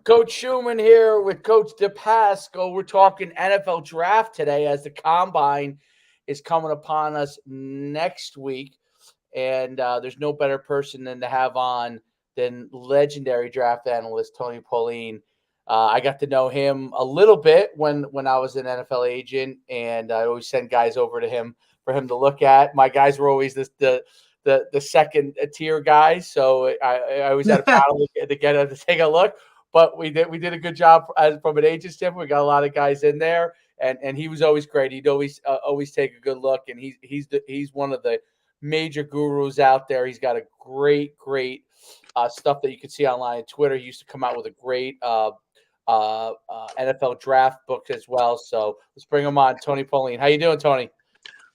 Coach Schuman here with Coach Depascale. We're talking NFL draft today as the combine is coming upon us next week. And there's no better person than to have on than legendary draft analyst Tony Pauline. I got to know him a little bit when I was an NFL agent, and I always send guys over to him for him to look at. My guys were always the second tier guys, so I always had a battle to get him to take a look. But we did a good job from an agent standpoint. We got a lot of guys in there, and he was always great. He'd always take a good look, and he's one of the major gurus out there. He's got a great stuff that you can see online on Twitter. He used to come out with a great NFL draft book as well. So let's bring him on, Tony Pauline. How you doing, Tony?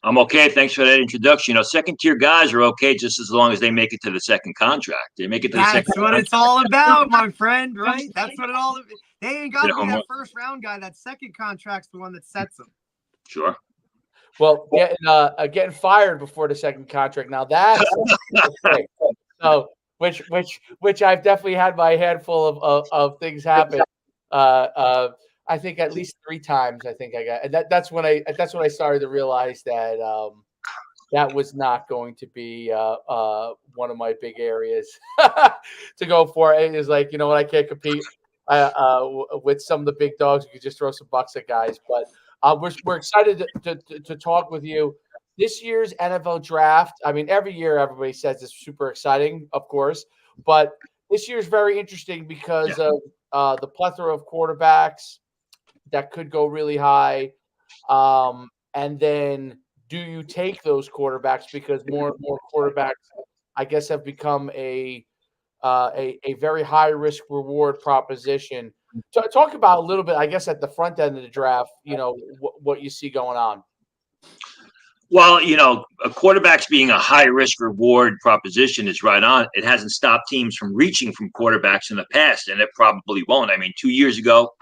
I'm okay. Thanks for that introduction. Second tier guys are okay just as long as they make it to the second contract. They make it to the second. That's what it's all about, my friend. Right? That's what it all. They ain't got to be that first round guy. That second contract's the one that sets them. Sure. Well, getting fired before the second contract. Now that's great. So which I've definitely had my handful of things happen. I think at least 3 times. I think I got, and that's when I started to realize that that was not going to be one of my big areas to go for. It is like, you know what, I can't compete with some of the big dogs. You could just throw some bucks at guys, but we're excited to talk with you. This year's NFL draft. I mean, every year everybody says it's super exciting, of course, but this year is very interesting because of the plethora of quarterbacks that could go really high. And then do you take those quarterbacks because more and more quarterbacks, I guess, have become a very high risk reward proposition. Talk about a little bit, I guess, at the front end of the draft, you know, what you see going on. Well, quarterbacks being a high risk reward proposition is right on. It hasn't stopped teams from reaching from quarterbacks in the past, and it probably won't. I mean, 2 years ago,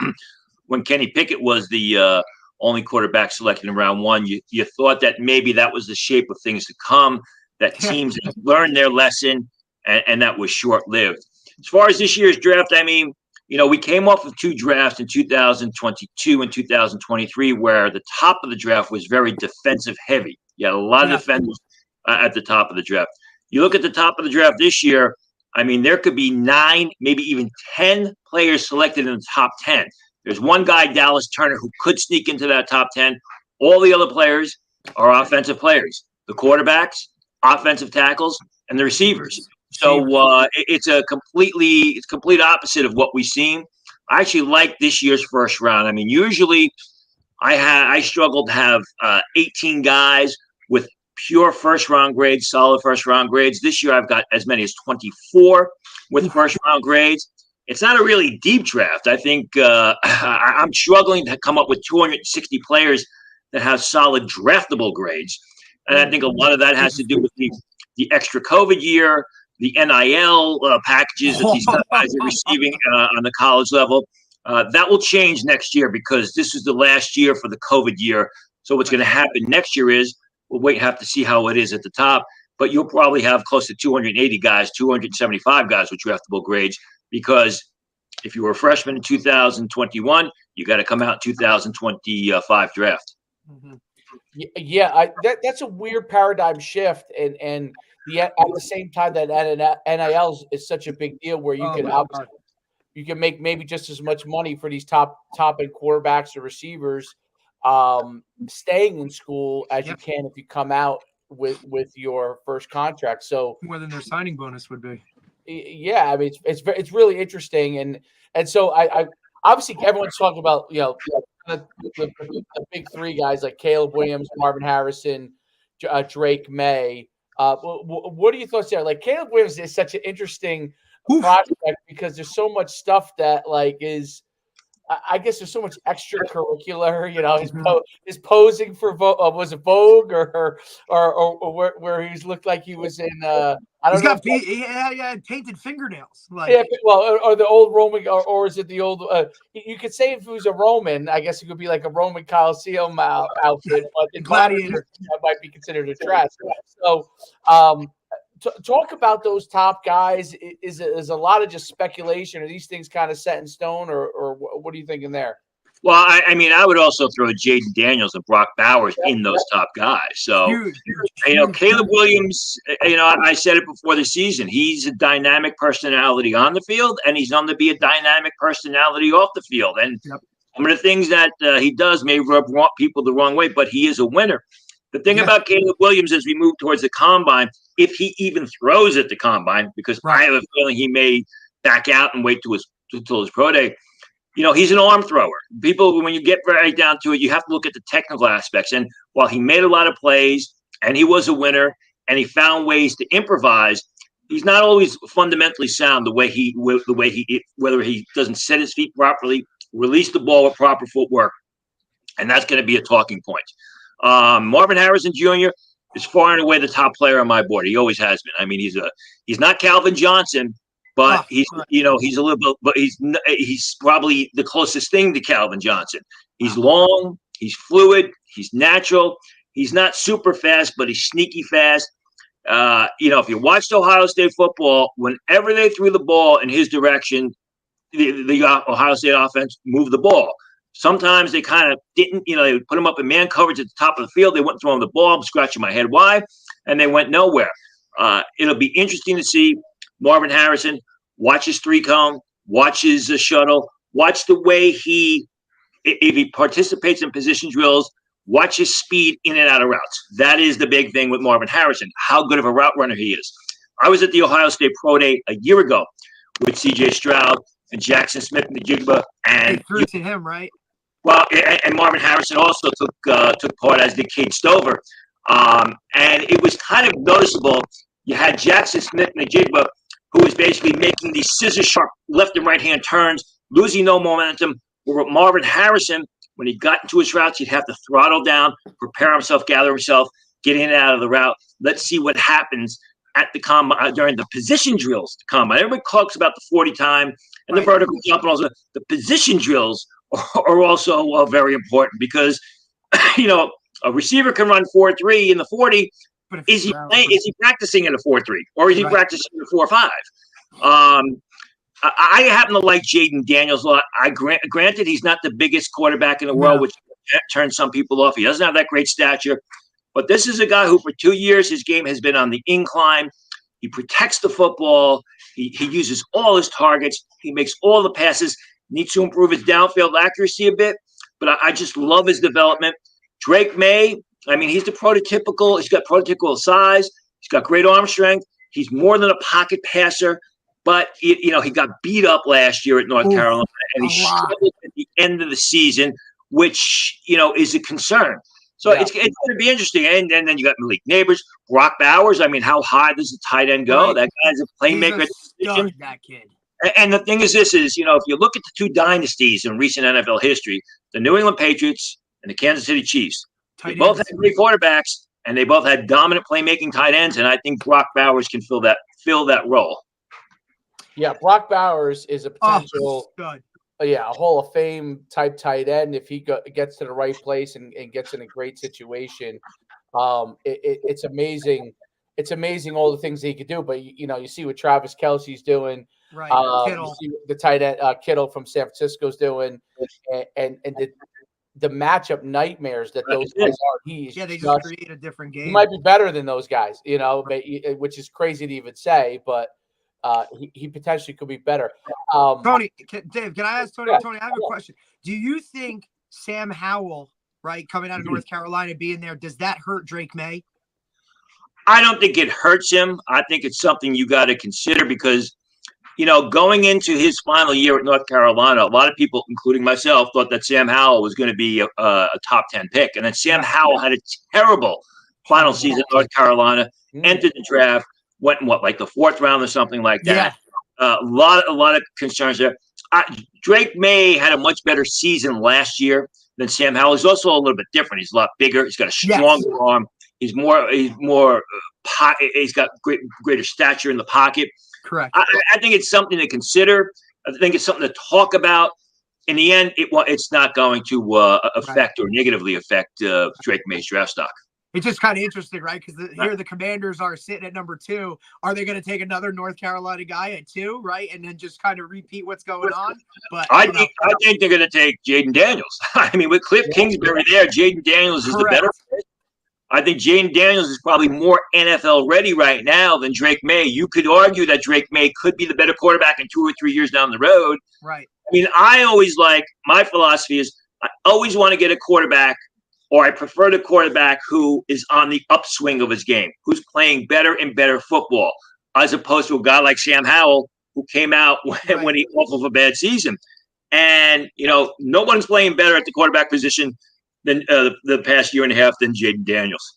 when Kenny Pickett was the only quarterback selected in round 1, you thought that maybe that was the shape of things to come, that teams had learned their lesson, and that was short-lived. As far as this year's draft, I mean, we came off of 2 drafts in 2022 and 2023 where the top of the draft was very defensive heavy. You had a lot of defenders at the top of the draft. You look at the top of the draft this year, I mean, there could be 9, maybe even 10 players selected in the top 10. There's one guy, Dallas Turner, who could sneak into that top 10. All the other players are offensive players. The quarterbacks, offensive tackles, and the receivers. So it's complete opposite of what we've seen. I actually like this year's first round. I mean, usually I struggled to have 18 guys with pure first round grades, solid first round grades. This year I've got as many as 24 with first round grades. It's not a really deep draft. I think I'm struggling to come up with 260 players that have solid draftable grades. And I think a lot of that has to do with the extra COVID year, the NIL packages that these guys are receiving on the college level. That will change next year because this is the last year for the COVID year. So what's going to happen next year is we'll have to see how it is at the top. But you'll probably have close to 280 guys, 275 guys with draftable grades because if you were a freshman in 2021, you got to come out in 2025 draft. Mm-hmm. Yeah, that's a weird paradigm shift, and at the same time that NIL is such a big deal where you can make maybe just as much money for these top end quarterbacks or receivers staying in school as you can if you come out with your first contract. So more than their signing bonus would be. Yeah, I mean it's really interesting, and so I obviously everyone's talking about the big 3 guys like Caleb Williams, Marvin Harrison, Drake May. What are your thoughts there? Like Caleb Williams is such an interesting prospect because there's so much stuff that is. I guess there's so much extracurricular, his posing for was it Vogue or where he's looked like he was in I don't know. He had painted fingernails. Or the old Roman or is it the old? You could say if he was a Roman, I guess it could be like a Roman Colosseum outfit, but in gladiator that might be considered a dress. So talk about those top guys. Is a lot of just speculation? Are these things kind of set in stone, or what are you thinking there? Well, I mean, I would also throw Jaden Daniels and Brock Bowers in those top guys. So, Huge. Caleb Williams, I said it before the season. He's a dynamic personality on the field, and he's going to be a dynamic personality off the field. And some of the things that he does may rub people the wrong way, but he is a winner. The thing about Caleb Williams as we move towards the combine, if he even throws at the combine, because I have a feeling he may back out and wait till his pro day. He's an arm thrower. People, when you get right down to it, you have to look at the technical aspects. And while he made a lot of plays and he was a winner and he found ways to improvise, he's not always fundamentally sound whether he doesn't set his feet properly, release the ball with proper footwork. And that's going to be a talking point. Marvin Harrison Jr. is far and away the top player on my board. He always has been. I mean, he's not Calvin Johnson, but he's a little bit, but he's probably the closest thing to Calvin Johnson. He's long, he's fluid, he's natural. He's not super fast, but he's sneaky fast. If you watched Ohio State football, whenever they threw the ball in his direction, the Ohio State offense moved the ball. Sometimes they kind of didn't, they would put him up in man coverage at the top of the field. They wouldn't throw him the ball. I'm scratching my head. Why? And they went nowhere. It'll be interesting to see Marvin Harrison watch his 3-cone, watch his shuttle, watch the way if he participates in position drills, watch his speed in and out of routes. That is the big thing with Marvin Harrison, how good of a route runner he is. I was at the Ohio State Pro Day a year ago with C.J. Stroud and Jackson Smith-Njigba. And they threw to him, right? Well, and Marvin Harrison also took part, as did Cade Stover. And it was kind of noticeable. You had Jackson Smith-Njigba, who was basically making these scissor-sharp left and right-hand turns, losing no momentum. Where Marvin Harrison, when he got into his routes, he'd have to throttle down, prepare himself, gather himself, get in and out of the route. Let's see what happens at the combine during the position drills. The combine. Everybody talks about the 40 time and the vertical jump, and also the position drills are also very important because a receiver can run 4.3 in the 40. Is he practicing in a 4.3 or is he practicing in a 4.5? I happen to like Jaden Daniels a lot. Granted, he's not the biggest quarterback in the world, which turns some people off. He doesn't have that great stature. But this is a guy who for 2 years, his game has been on the incline. He protects the football. He uses all his targets. He makes all the passes. Needs to improve his downfield accuracy a bit. But I just love his development. Drake May, I mean, he's got prototypical size. He's got great arm strength. He's more than a pocket passer. But, he got beat up last year at North Carolina. And he struggled at the end of the season, which, is a concern. So it's going to be interesting. And then you got Malik Neighbors, Brock Bowers. I mean, how high does the tight end go? That guy's a playmaker. That kid. And the thing is if you look at the two dynasties in recent NFL history, the New England Patriots and the Kansas City Chiefs, they both had great quarterbacks and they both had dominant playmaking tight ends. And I think Brock Bowers can fill that role. Yeah, Brock Bowers is a potential a Hall of Fame type tight end if he gets to the right place and gets in a great situation. It's amazing. It's amazing all the things he could do. But you see what Travis Kelce's doing. Right, you see the tight end Kittle from San Francisco's doing, and the matchup nightmares that those guys are. They just create a different game. He might be better than those guys, which is crazy to even say, but. He potentially could be better. Tony, Dave, can I ask Tony? Tony, I have a question. Do you think Sam Howell, coming out of North Carolina, being there, does that hurt Drake May? I don't think it hurts him. I think it's something you got to consider because, going into his final year at North Carolina, a lot of people, including myself, thought that Sam Howell was going to be a top 10 pick. And then Sam Howell had a terrible final season at North Carolina, entered the draft, went in the fourth round or something like that. A lot of concerns there. Drake May had a much better season last year than Sam Howell. He's also a little bit different. He's a lot bigger. He's got a stronger arm. He's got greater stature in the pocket. Correct. I think it's something to consider. I think it's something to talk about. In the end, it's not going to affect or negatively affect Drake May's draft stock. It's just kind of interesting, right? Because here the Commanders are sitting at number 2. Are they going to take another North Carolina guy at 2, right? And then just kind of repeat what's going on? But I think they're going to take Jaden Daniels. I mean, with Cliff Kingsbury there, Jaden Daniels is the better fit. I think Jaden Daniels is probably more NFL ready right now than Drake May. You could argue that Drake May could be the better quarterback in 2 or 3 years down the road. Right. I mean, my philosophy is I always want to get a quarterback, or I prefer the quarterback who is on the upswing of his game, who's playing better and better football, as opposed to a guy like Sam Howell, who came out when he off of a bad season. And, no one's playing better at the quarterback position than the past year and a half than Jaden Daniels.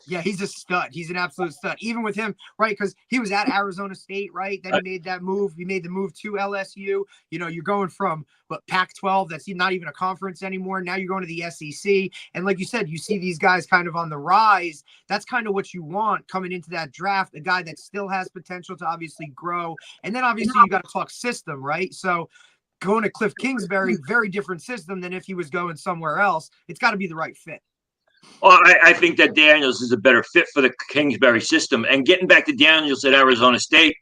Yeah, he's a stud. He's an absolute stud. Even with him, right? Because he was at Arizona State, right? Then he made that move. He made the move to LSU. You're going from Pac-12, that's not even a conference anymore. Now you're going to the SEC. And like you said, you see these guys kind of on the rise. That's kind of what you want coming into that draft, a guy that still has potential to obviously grow. And then obviously you got to talk system, right? So going to Cliff Kingsbury, very different system than if he was going somewhere else. It's got to be the right fit. Well, I think that Daniels is a better fit for the Kingsbury system. And getting back to Daniels at Arizona State,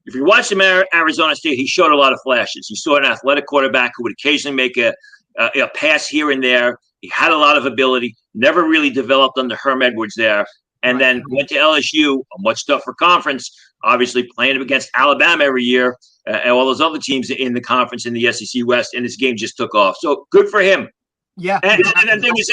if you watch him at Arizona State, he showed a lot of flashes. You saw an athletic quarterback who would occasionally make a pass here and there. He had a lot of ability, never really developed under Herm Edwards there, and then went to LSU, a much tougher conference, obviously playing against Alabama every year and all those other teams in the conference in the SEC West, and his game just took off. So good for him. Yeah. And the thing is,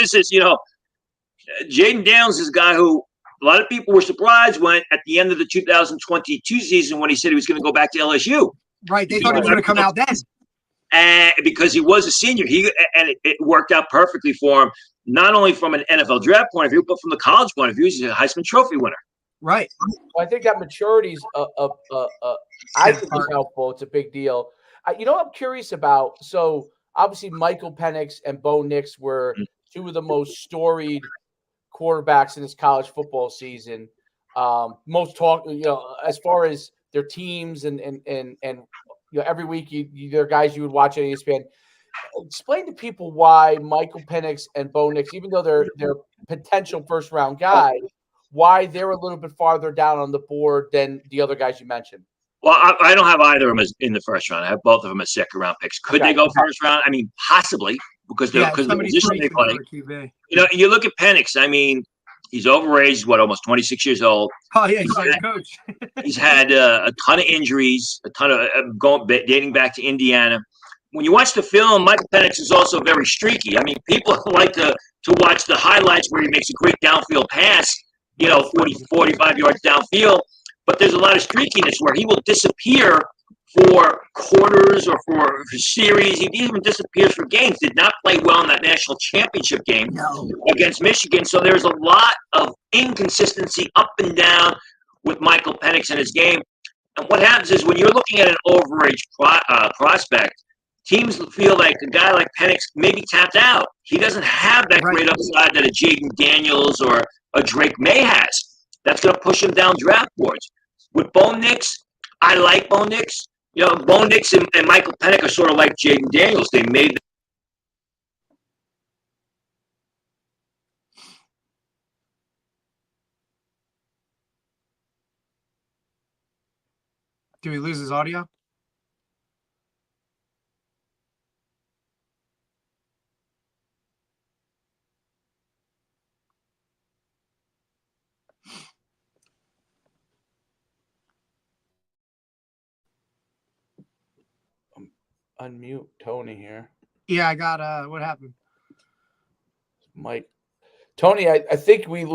Jaden Daniels is a guy who a lot of people were surprised when at the end of the 2022 season when he said he was going to go back to LSU. Right. They thought he was going to come out then. And because he was a senior, it worked out perfectly for him, not only from an NFL draft point of view, but from the college point of view. He's a Heisman Trophy winner. Right. Well, I think that maturity is I think is helpful. It's a big deal. I'm curious about. So obviously Michael Penix and Bo Nix were two of the most storied quarterbacks in this college football season. Most talk, as far as their teams and every week they're guys you would watch on ESPN. Explain to people why Michael Penix and Bo Nix, even though they're potential first round guys, why they're a little bit farther down on the board than the other guys you mentioned. Well, I don't have either of them in the first round. I have both of them as second round picks. Could they go first round? I mean, possibly. Because of the position they play. You look at Penix. I mean, he's overage. He's almost 26 years old. Oh yeah, he's like a coach. He's had a ton of injuries, a ton of dating back to Indiana. When you watch the film, Michael Penix is also very streaky. I mean, people like to watch the highlights where he makes a great downfield pass, 40, 45 yards downfield. But there's a lot of streakiness where he will disappear for quarters or for series. He even disappears for games. Did not play well in that national championship game against Michigan. So there's a lot of inconsistency up and down with Michael Penix in his game. And what happens is when you're looking at an overage prospect, teams feel like a guy like Penix maybe tapped out. He doesn't have that great upside that a Jaden Daniels or a Drake May has. That's going to push him down draft boards. With Bo Nix, I like Bo Nix. Bo Nix and Michael Penix are sort of like Jaden Daniels. They made Do we lose his audio? Unmute Tony here. Yeah, I got what happened? Mike. Tony, I think your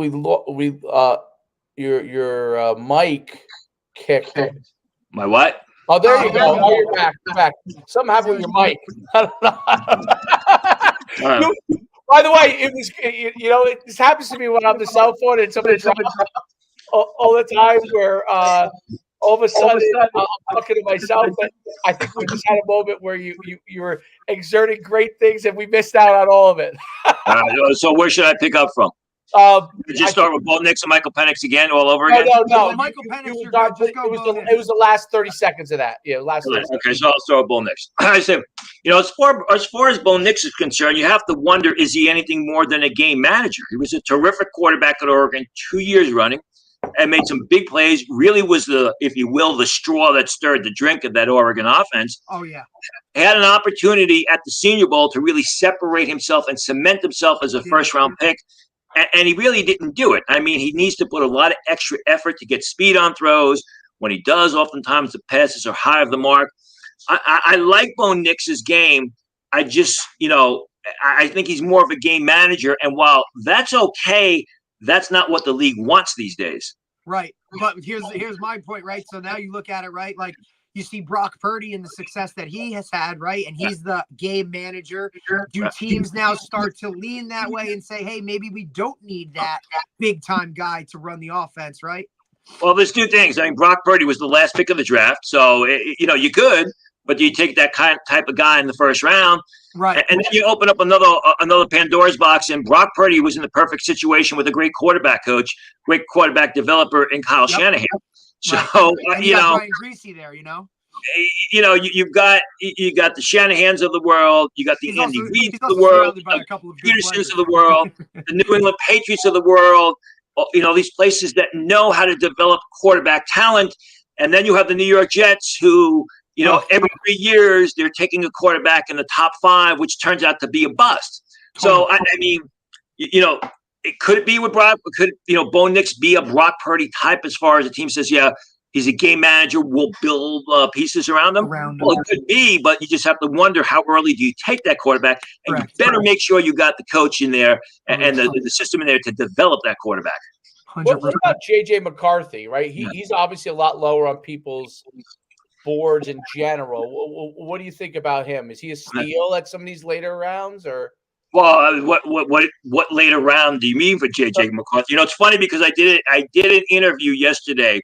mic kicked. My what? Oh, there you go. Oh, you're back. You're back. Something happened with your mic. I don't know. By the way, it was this happens to me when I'm on the cell phone and somebody all the time where all of a sudden I'm talking to myself, but I think we just had a moment where you were exerting great things and we missed out on all of it. So where should I pick up from? Just start with Bo Nix and Michael Penix again, all over No, again. no, no. Well, Michael Penix, It you're good. Just go was Bo Nix. it was the last 30 seconds of that. Yeah, last 30 seconds. Okay, so I'll start with Bo Nix. I said, as far as Bo Nix is concerned, you have to wonder, is he anything more than a game manager? He was a terrific quarterback at Oregon 2 years running and made some big plays. Really was the, if you will, the straw that stirred the drink of that Oregon offense. Oh, yeah. He had an opportunity at the Senior Bowl to really separate himself and cement himself as a first-round pick, and he really didn't do it. I mean, he needs to put a lot of extra effort to get speed on throws. When he does, oftentimes the passes are high of the mark. I like Bo Nix's game. I just, I think he's more of a game manager, and while that's okay, that's not what the league wants these days. Right, but here's my point, right? So now you look at it, right? Like, you see Brock Purdy and the success that he has had, right? And he's the game manager. Do teams now start to lean that way and say, hey, maybe we don't need that big-time guy to run the offense, right? Well, there's two things. I mean, Brock Purdy was the last pick of the draft, so, you could, but you take that type of guy in the first round, right? And then you open up another Pandora's box, and Brock Purdy was in the perfect situation with a great quarterback coach, great quarterback developer in Kyle Shanahan. So and you got Brian Greasy there, you've got the Shanahans of the world, you got the Andy Reids of the world, the Petersons of the world, the New England Patriots of the world. These places that know how to develop quarterback talent, and then you have the New York Jets, who every 3 years they're taking a quarterback in the top 5, which turns out to be a bust. So I mean, it could be with Brock. Could Bo Nix be a Brock Purdy type as far as the team says, yeah, he's a game manager. We'll build pieces around him. Well, it could be, but you just have to wonder how early do you take that quarterback, and you better make sure you got the coach in there and the system in there to develop that quarterback. What about JJ McCarthy? Right, he's obviously a lot lower on people's boards in general. What do you think about him? Is he a steal at some of these later rounds, or? Well, what later round do you mean for JJ McCarthy? It's funny because I did an interview yesterday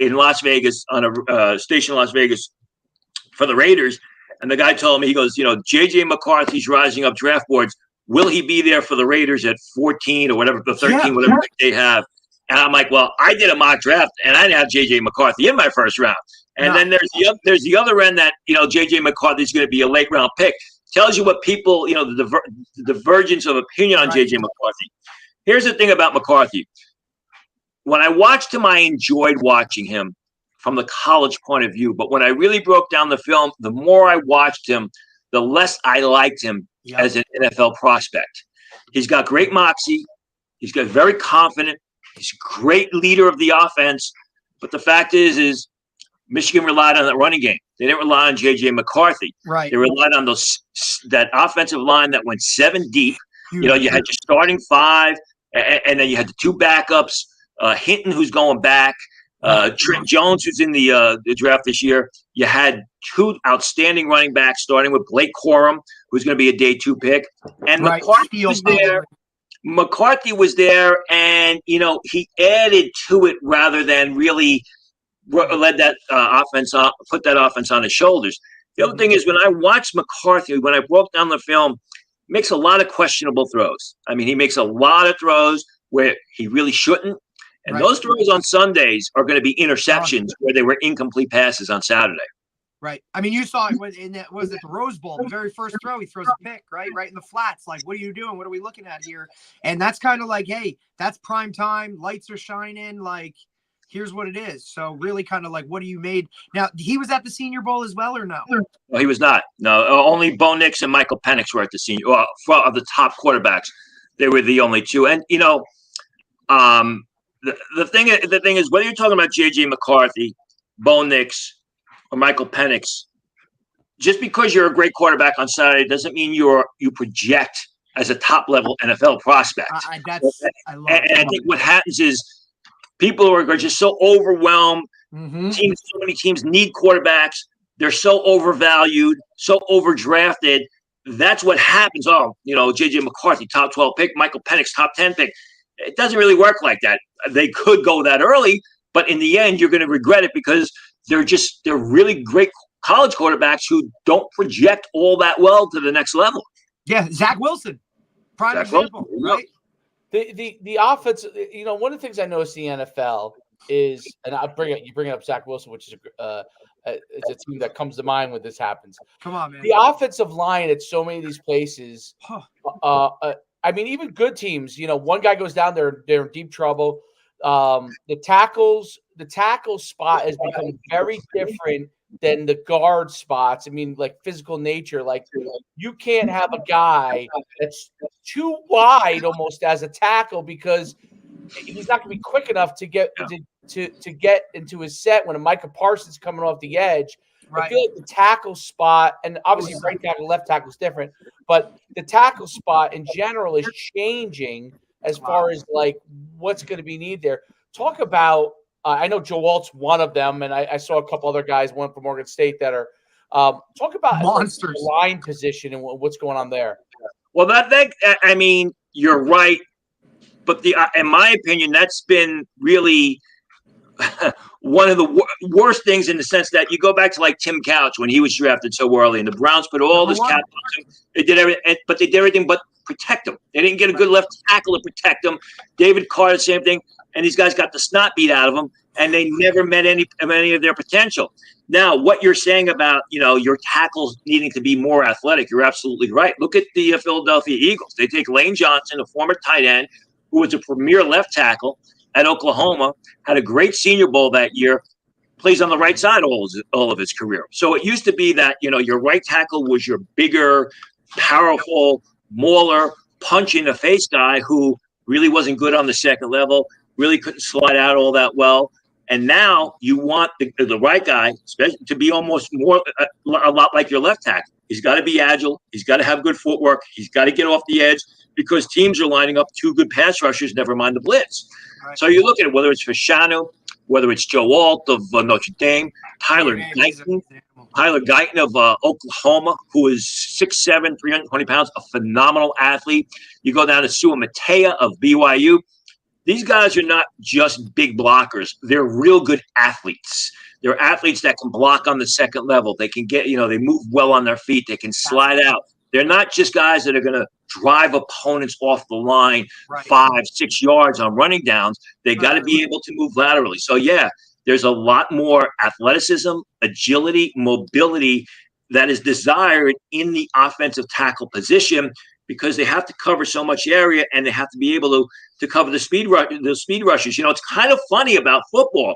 in Las Vegas on a station in Las Vegas for the Raiders, and the guy told me, he goes, JJ McCarthy's rising up draft boards. Will he be there for the Raiders at 14 or whatever, the 13, whatever they have? And I'm like, well, I did a mock draft and I didn't have JJ McCarthy in my first round. And then there's the other end that JJ McCarthy is going to be a late round pick. Tells you what people, the divergence of opinion on JJ McCarthy. Here's the thing about McCarthy. When I watched him, I enjoyed watching him from the college point of view. But when I really broke down the film, the more I watched him, the less I liked him as an NFL prospect. He's got great moxie. He's got very confident. He's a great leader of the offense. But the fact is Michigan relied on that running game. They didn't rely on J.J. McCarthy. Right. They relied on that offensive line that went 7 deep. You had your starting 5, and then you had the 2 backups, Hinton, who's going back, Trent Jones, who's in the draft this year. You had 2 outstanding running backs, starting with Blake Corum, who's going to be a day 2 pick. And McCarthy was there. McCarthy was there, and, he added to it rather than really led that offense on, put that offense on his shoulders. The other thing is, when I watched McCarthy, when I broke down the film, he makes a lot of questionable throws. I mean, he makes a lot of throws where he really shouldn't. And those throws on Sundays are going to be interceptions where they were incomplete passes on Saturday. Right. I mean, you saw it in that, was it the Rose Bowl, the very first throw, he throws a pick, right in the flats. Like, what are you doing? What are we looking at here? And that's kind of like, hey, that's prime time. Lights are shining. Like, here's what it is. So really kind of like, what do you made? Now, he was at the Senior Bowl as well, or no? No, he was not. No, only Bo Nix and Michael Penix were at the Senior. Well, of the top quarterbacks, they were the only 2. And, the thing is, whether you're talking about J.J. McCarthy, Bo Nix, or Michael Penix, just because you're a great quarterback on Saturday doesn't mean you project as a top-level NFL prospect. I love and I think what happens is people are just so overwhelmed. So many teams need quarterbacks. They're so overvalued, so overdrafted. That's what happens. J.J. McCarthy, top 12 pick, Michael Penix, top 10 pick. It doesn't really work like that. They could go that early, but in the end, you're going to regret it because they're really great college quarterbacks who don't project all that well to the next level. Yeah, Zach Wilson, prime example, right? The offense. One of the things I noticed in the NFL is, and you bring up Zach Wilson, which is it's a team that comes to mind when this happens. Come on, man. The offensive line at so many of these places. I mean, even good teams. One guy goes down, they're in deep trouble. The tackle spot has become very different than the guard spots. I mean, like physical nature. Like you can't have a guy that's too wide almost as a tackle because he's not going to be quick enough to get to get into his set when a Micah Parsons coming off the edge. Right. I feel like the tackle spot, and obviously right tackle, left tackle is different, but the tackle spot in general is changing as far as like what's going to be needed there. Talk about. I know Joe Alt's one of them, and I saw a couple other guys, one from Oregon State, that are talk about monsters, the line position and what's going on there. Well, I mean, you're right, but in my opinion, that's been really one of the worst things in the sense that you go back to like Tim Couch when he was drafted so early, and the Browns put all this cap on him. They did everything, but they did everything but protect him. They didn't get a good left tackle to protect him. David Carr, the same thing. And these guys got the snot beat out of them, and they never met any of their potential. Now, what you're saying about, your tackles needing to be more athletic, you're absolutely right. Look at the Philadelphia Eagles. They take Lane Johnson, a former tight end, who was a premier left tackle at Oklahoma, had a great Senior Bowl that year, plays on the right side all of his career. So it used to be that, your right tackle was your bigger, powerful, mauler, punch-in-the-face guy who really wasn't good on the second level, really couldn't slide out all that well. And now you want the right guy, especially to be almost a lot like your left tackle. He's got to be agile. He's got to have good footwork. He's got to get off the edge because teams are lining up two good pass rushers, never mind the blitz. Right. So you look at it, whether it's Fashanu, whether it's Joe Alt of Notre Dame, Tyler Guyton of Oklahoma, who is 6'7", 320 pounds, a phenomenal athlete. You go down to Sua Matea of BYU. These guys are not just big blockers. They're real good athletes. They're athletes that can block on the second level. They can get, they move well on their feet. They can slide out. They're not just guys that are going to drive opponents off the line 5-6 yards on running downs. They got to be able to move laterally. So, yeah, there's a lot more athleticism, agility, mobility that is desired in the offensive tackle position because they have to cover so much area and they have to be able to cover the speed rushers. It's kind of funny about football.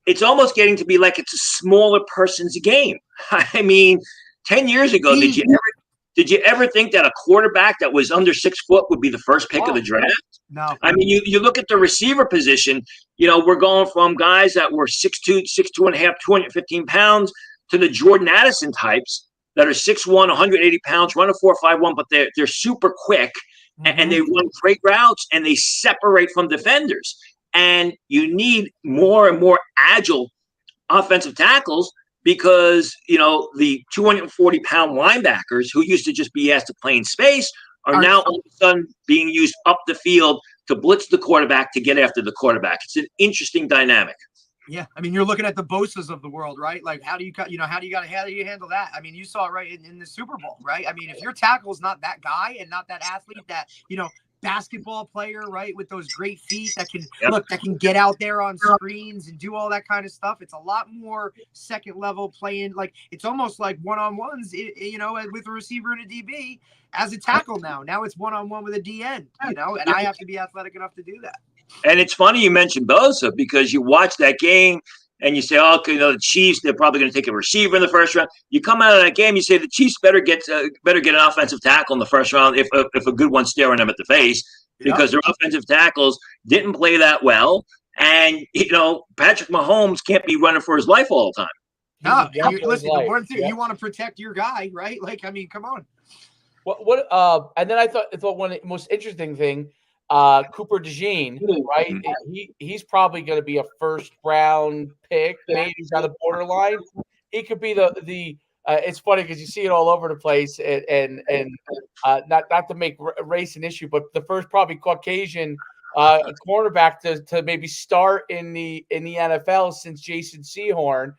It's almost getting to be like it's a smaller person's game. I mean, 10 years ago, did you ever think that a quarterback that was under 6 foot would be the first pick of the draft? No. I mean, you look at the receiver position, we're going from guys that were 6'2", 6'2.5", 215 pounds to the Jordan Addison types that are 6'1", 180 pounds, run a 4.51, but they're super quick and they run great routes and they separate from defenders. And you need more and more agile offensive tackles because, the 240-pound linebackers who used to just be asked to play in space are now all of a sudden being used up the field to blitz the quarterback to get after the quarterback. It's an interesting dynamic. Yeah, I mean, you're looking at the Bosas of the world, right? Like, how do you handle that? I mean, you saw it right in the Super Bowl, right? I mean, if your tackle is not that guy and not that athlete, that basketball player, right, with those great feet that can get out there on screens and do all that kind of stuff. It's a lot more second level playing. Like it's almost like one-on-ones, with a receiver and a DB as a tackle now. Now it's one-on-one with a DN, and I have to be athletic enough to do that. And it's funny you mentioned Bosa because you watch that game and you say, oh, okay, the Chiefs, they're probably going to take a receiver in the first round. You come out of that game, you say the Chiefs better get an offensive tackle in the first round if a good one's staring them at the face because their offensive tackles didn't play that well. And, Patrick Mahomes can't be running for his life all the time. No, listen, the one thing, you want to protect your guy, right? Like, I mean, come on. And then I thought one of the most interesting thing, Cooper DeJean, right? He's probably going to be a first round pick. Maybe he's on the borderline. He could be the. It's funny because you see it all over the place, and not to make race an issue, but the first probably Caucasian cornerback to maybe start in the NFL since Jason Sehorn.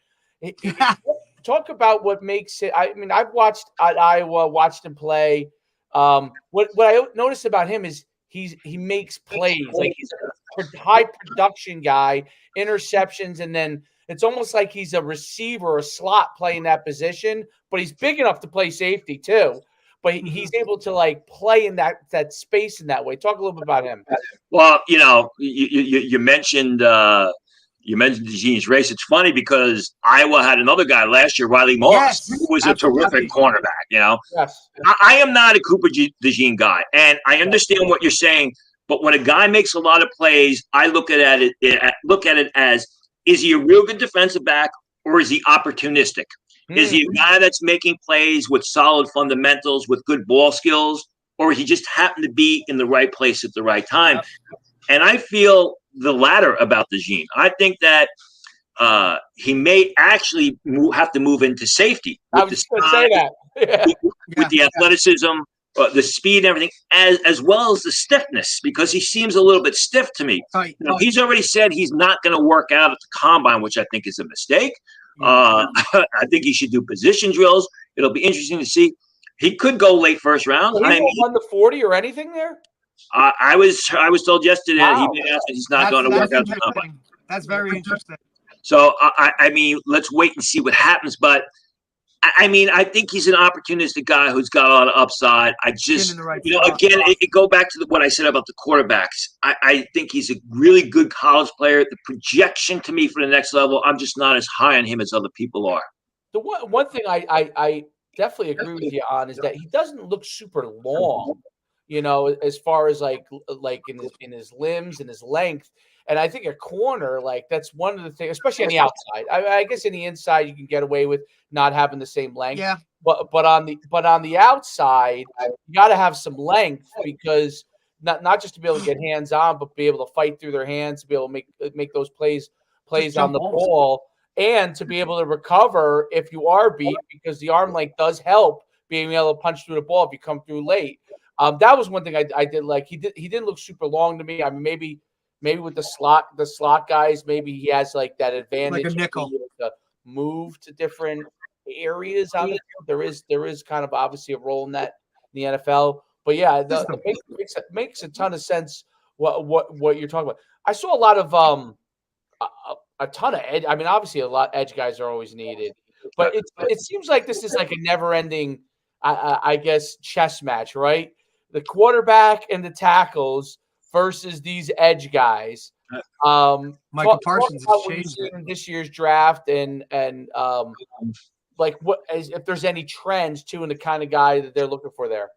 Talk about what makes it. I mean, I've watched at Iowa, watched him play. What I noticed about him is he makes plays. Like he's a high production guy, interceptions, and then it's almost like he's a receiver or a slot playing that position, but he's big enough to play safety too. But he's able to like play in that space in that way. Talk a little bit about him. Well, you mentioned DeJean's race. It's funny because Iowa had another guy last year, Riley Moss, who was a terrific cornerback. Yes. I am not a Cooper DeJean guy, and I understand what you're saying. But when a guy makes a lot of plays, I look at it as, is he a real good defensive back or is he opportunistic? Is he a guy that's making plays with solid fundamentals, with good ball skills, or he just happened to be in the right place at the right time? And I feel the latter about DeJean. I think that he may actually have to move into safety. I was going to say that. with the athleticism, the speed and everything, as well as the stiffness, because he seems a little bit stiff to me. He's already said he's not going to work out at the combine, which I think is a mistake. I think he should do position drills. It'll be interesting to see. He could go late first round. He won't run the 40 or anything there? I was told yesterday that he made out that he's not going to work out the combine. That's very interesting. So, I mean, let's wait and see what happens. But, I mean, I think he's an opportunistic guy who's got a lot of upside. I just, again, it go back to what I said about the quarterbacks. I think he's a really good college player. The projection to me for the next level, I'm just not as high on him as other people are. The one thing I definitely agree with you on is that he doesn't look super long, as far as like in his limbs and his length. And I think a corner, like that's one of the things, especially on the outside. I guess in the inside you can get away with not having the same length. Yeah. But on the outside, you got to have some length because not just to be able to get hands on, but be able to fight through their hands, to be able to make those plays on the ball, and to be able to recover if you are beat, because the arm length does help being able to punch through the ball if you come through late. That was one thing I did like. He didn't look super long to me. I mean, maybe with the slot guys, maybe he has like that advantage, like a nickel, to move to different areas on the field. There is kind of obviously a role in that in the NFL. But yeah, it makes a ton of sense what you're talking about. I saw a lot of a ton of edge. I mean, obviously a lot edge guys are always needed, but it seems like this is like a never ending, I guess, chess match, right? The quarterback and the tackles versus these edge guys. Michael Parsons has changed in this year's draft, and like if there's any trends too in the kind of guy that they're looking for there.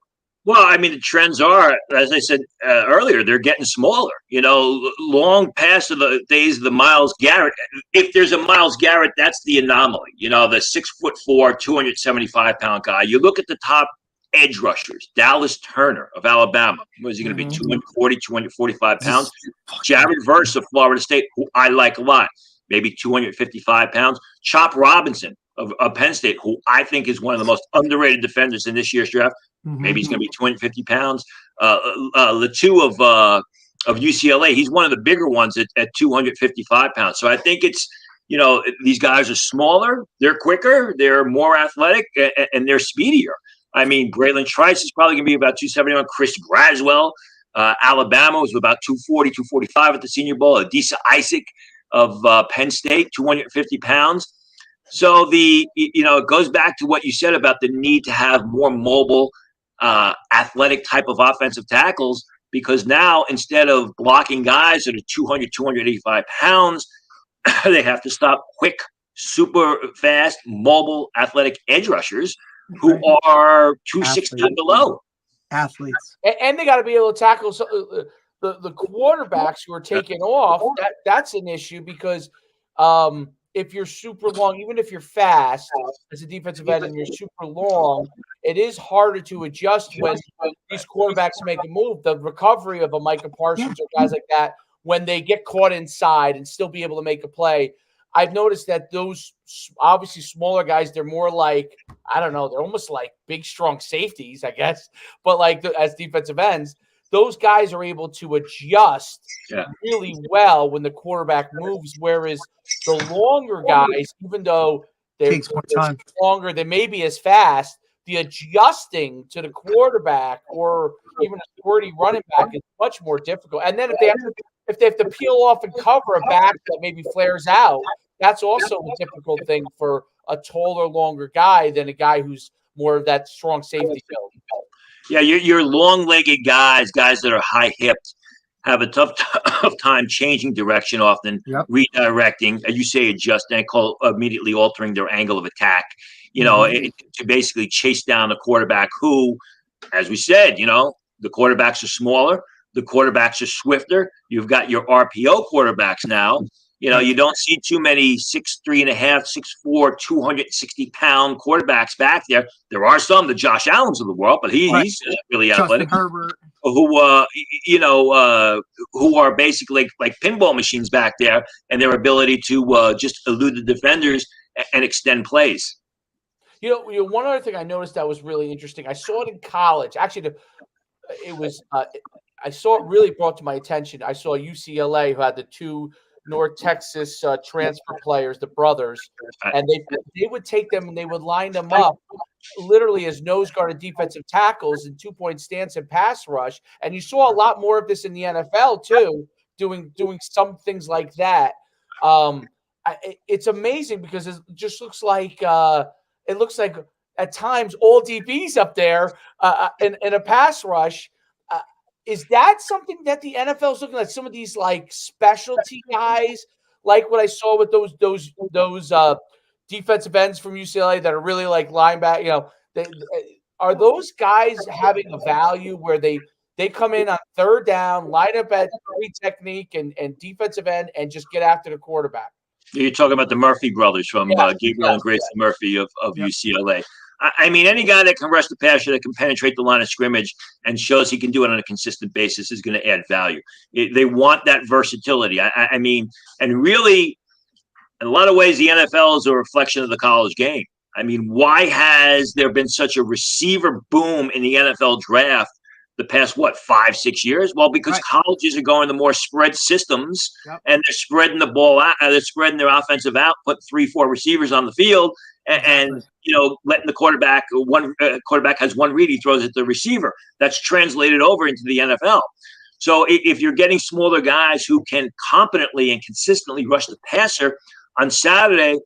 Well, I mean, the trends are, as I said earlier, they're getting smaller. Long past the days of the Myles Garrett. If there's a Myles Garrett, that's the anomaly. The 6'4", 275-pound guy. You look at the top edge rushers. Dallas Turner of Alabama. Was he going to be 240, 245 pounds? Jared Verse of Florida State, who I like a lot, maybe 255 pounds. Chop Robinson of Penn State, who I think is one of the most underrated defenders in this year's draft. Maybe he's going to be 250 pounds. Latu of UCLA, he's one of the bigger ones at 255 pounds. So I think it's, these guys are smaller, they're quicker, they're more athletic, and they're speedier. I mean, Braylon Trice is probably going to be about 271. Chris Braswell, Alabama, was about 240, 245 at the Senior Bowl. Adisa Isaac of Penn State, 250 pounds. So it goes back to what you said about the need to have more mobile, athletic type of offensive tackles, because now instead of blocking guys that are 200, 285 pounds, they have to stop quick, super fast, mobile, athletic edge rushers who are 260 and below. Athletes. And they got to be able to tackle the quarterbacks who are taking off. That's an issue because if you're super long, even if you're fast as a defensive end and you're super long, it is harder to adjust when these quarterbacks make a move. The recovery of a Micah Parsons or guys like that, when they get caught inside and still be able to make a play, I've noticed that those obviously smaller guys, they're more like, I don't know, they're almost like big, strong safeties, I guess. But like as defensive ends, those guys are able to adjust really well when the quarterback moves, whereas the longer guys, even though they're longer, they may be as fast, the adjusting to the quarterback or even a squirty running back is much more difficult. And then if they have to peel off and cover a back that maybe flares out, that's also a difficult thing for a taller, longer guy than a guy who's more of that strong safety build. Yeah, your long-legged guys that are high-hipped, have a tough time changing direction, often redirecting, as you say, adjusting, immediately altering their angle of attack, to basically chase down the quarterback who, as we said, the quarterbacks are smaller, the quarterbacks are swifter. You've got your RPO quarterbacks now. You don't see too many 6'3.5", 6'4", 260-pound quarterbacks back there. There are some, the Josh Allens of the world, but he's really athletic. Justin Herbert. Who are basically like pinball machines back there, and their ability to just elude the defenders and extend plays. One other thing I noticed that was really interesting. I saw it in college. Actually, I saw it really brought to my attention. I saw UCLA, who had the two North Texas transfer players, the brothers, and they would take them and they would line them up literally as nose guarded defensive tackles in 2-point stance and pass rush. And you saw a lot more of this in the NFL too, doing some things like that. It's amazing because it just looks like at times all DBs up there in a pass rush. Is that something that the NFL is looking at? Some of these like specialty guys, like what I saw with those defensive ends from UCLA that are really like linebacker. Are those guys having a value where they come in on third down, line up at three technique and defensive end, and just get after the quarterback? You're talking about the Murphy brothers from Gabriel and Grayson Murphy of UCLA. I mean, any guy that can rush the passer, that can penetrate the line of scrimmage and shows he can do it on a consistent basis is going to add value. They want that versatility. I mean, and really, in a lot of ways, the NFL is a reflection of the college game. I mean, why has there been such a receiver boom in the NFL draft the past, 5-6 years? Well, because colleges are going to more spread systems, and they're spreading the ball out. They're spreading their offensive out, put 3-4 receivers on the field, and letting the quarterback has one read, he throws it to the receiver. That's translated over into the NFL. So if you're getting smaller guys who can competently and consistently rush the passer, on Saturday,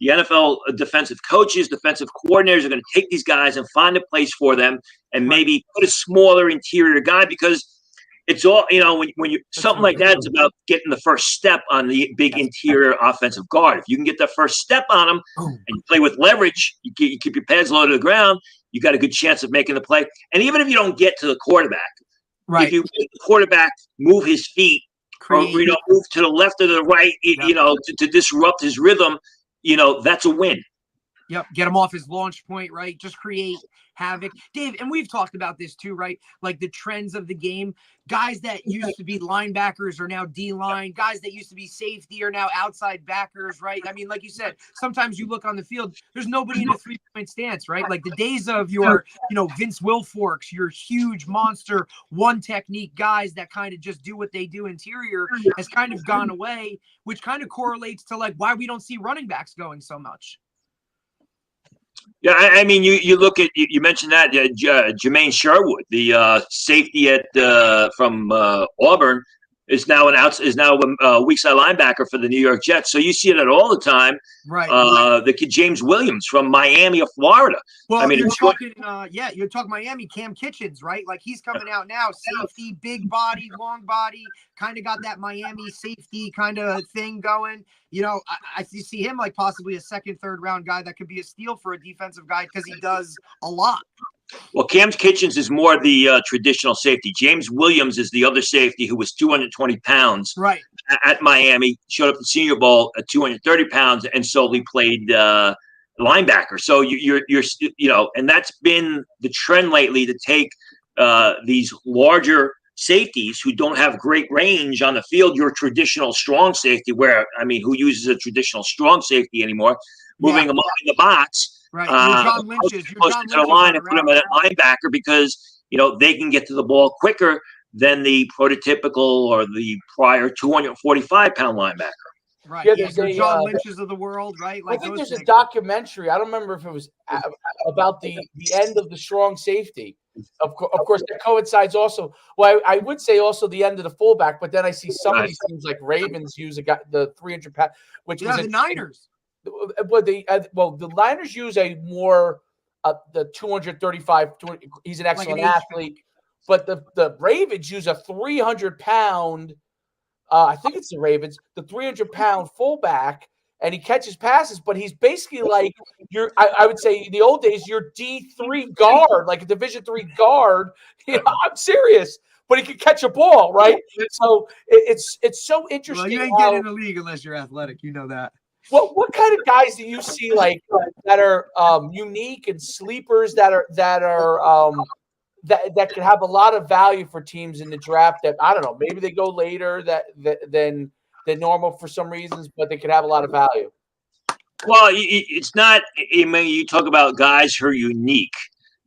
the NFL defensive coaches, defensive coordinators are going to take these guys and find a place for them and maybe put a smaller interior guy, because it's all, when you something like that, it's about getting the first step on the big interior offensive guard. If you can get the first step on them and you play with leverage, you keep your pads low to the ground, you got a good chance of making the play. And even if you don't get to the quarterback, if you make the quarterback move his feet, or move to the left or the right, to disrupt his rhythm, that's a win. Yep. Get him off his launch point, right? Just create havoc. Dave, and we've talked about this too, right? Like the trends of the game. Guys that used to be linebackers are now D-line. Guys that used to be safety are now outside backers, right? I mean, like you said, sometimes you look on the field, there's nobody in a 3-point stance, right? Like the days of your, Vince Wilforks, your huge monster, one technique guys that kind of just do what they do interior has kind of gone away, which kind of correlates to like why we don't see running backs going so much. Yeah, I mean, you look at, you mentioned that Jermaine Sherwood, the safety from Auburn, is now a weak side linebacker for the New York Jets. So you see it all the time. Right. The kid James Williams from Miami of Florida. Well, I mean, you're talking Miami, Cam Kitchens, right? Like he's coming out now, safety, big body, long body, kind of got that Miami safety kind of thing going. I see him like possibly a second, third round guy that could be a steal for a defensive guy because he does a lot. Well, Cam Kitchens is more the traditional safety. James Williams is the other safety who was 220 pounds at Miami, showed up at the Senior Bowl at 230 pounds, and solely played linebacker. So you're and that's been the trend lately, to take these larger safeties who don't have great range on the field, your traditional strong safety, who uses a traditional strong safety anymore, moving them up in the box. Right, John Lynch's. To the line and put them at linebacker because they can get to the ball quicker than the prototypical or the prior 245-pound linebacker. Right. Yeah, Yeah. there's The a John Lynch's of the world, right? I Like think those there's a things. documentary. I don't remember if it was about the end of the strong safety. Of course, that coincides also. Well, I would say also the end of the fullback, but then I see some of Right. these teams like Ravens use the 300 pound, which was The Niners. Well, the Niners use a more the 235. He's an excellent athlete, but the Ravens use a 300-pound. I think it's the Ravens, the 300-pound fullback, and he catches passes, but he's basically like I would say in the old days, your D3 guard, like a Division III guard. I'm serious, but he can catch a ball, right? So it's so interesting. Well, you ain't getting in the league unless you're athletic. You know that. What kind of guys do you see like that are unique and sleepers that are that could have a lot of value for teams in the draft that I don't know, maybe they go later than normal for some reasons, but they could have a lot of value. Well, it's not. I mean, you talk about guys who are unique.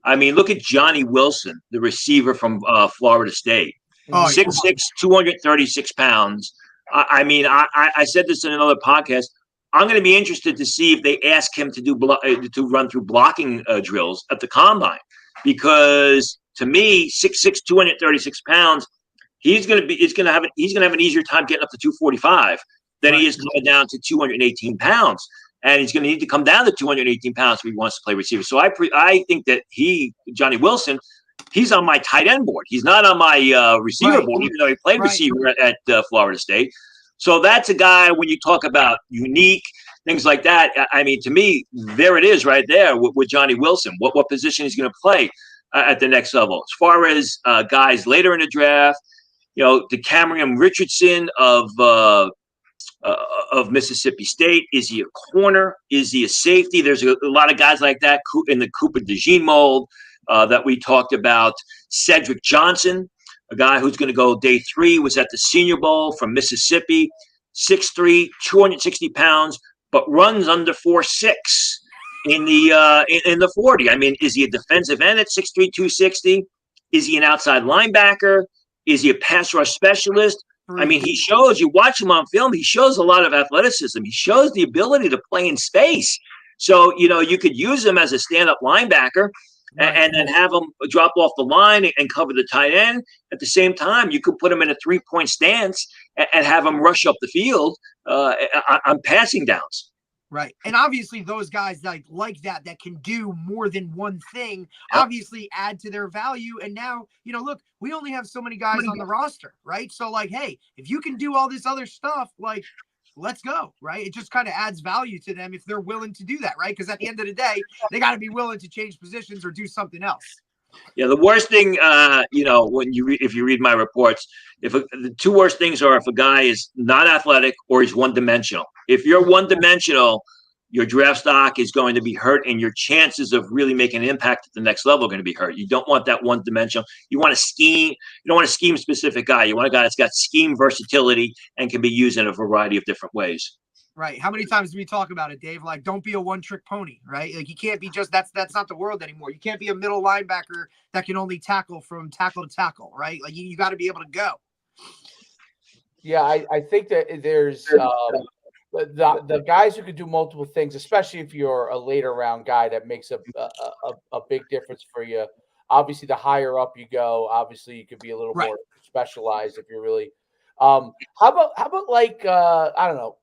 I mean, look at Johnny Wilson, the receiver from Florida State. Oh, 6'6", 236 pounds. I mean, I said this in another podcast. I'm going to be interested to see if they ask him to run through blocking drills at the combine, because to me, 6'6", 236 pounds, he's going to have an easier time getting up to 245 than he is coming down to 218 pounds. And he's going to need to come down to 218 pounds if he wants to play receiver. So I think that Johnny Wilson, he's on my tight end board. He's not on my receiver board, even though he played receiver at Florida State. So that's a guy, when you talk about unique things like that, I mean, to me, there it is right there with Johnny Wilson. What position he's going to play at the next level. As far as guys later in the draft, DeCamerion Richardson of Mississippi State. Is he a corner? Is he a safety? There's a lot of guys like that in the Cooper DeJean mold that we talked about. Cedric Johnson, a guy who's going to go day 3, was at the Senior Bowl from Mississippi, 6'3", 260 pounds, but runs under 4'6" in the 40. I mean, is he a defensive end at 6'3", 260? Is he an outside linebacker? Is he a pass rush specialist? I mean, he shows, you watch him on film, he shows a lot of athleticism. He shows the ability to play in space. So, you could use him as a stand-up linebacker and then have him drop off the line and cover the tight end. At the same time, you could put him in a 3-point stance and have him rush up the field on passing downs. Right. And obviously those guys like that can do more than one thing, obviously add to their value. And now, look, we only have so many guys on the roster, right? So hey, if you can do all this other stuff, let's go, right? It just kind of adds value to them if they're willing to do that, right? Because at the end of the day, they got to be willing to change positions or do something else. Yeah, the worst thing, if you read my reports, the two worst things are if a guy is not athletic or he's one-dimensional. If you're one-dimensional, your draft stock is going to be hurt, and your chances of really making an impact at the next level are going to be hurt. You don't want that one-dimensional. You want a scheme. You don't want a scheme-specific guy. You want a guy that's got scheme versatility and can be used in a variety of different ways. Right. How many times do we talk about it, Dave? Don't be a one-trick pony, right? You can't be just that's not the world anymore. You can't be a middle linebacker that can only tackle from tackle to tackle, right? You got to be able to go. Yeah, I think that there's the guys who can do multiple things, especially if you're a later round guy, that makes a big difference for you. Obviously, the higher up you go, obviously you could be a little more specialized if you're really. How about I don't know.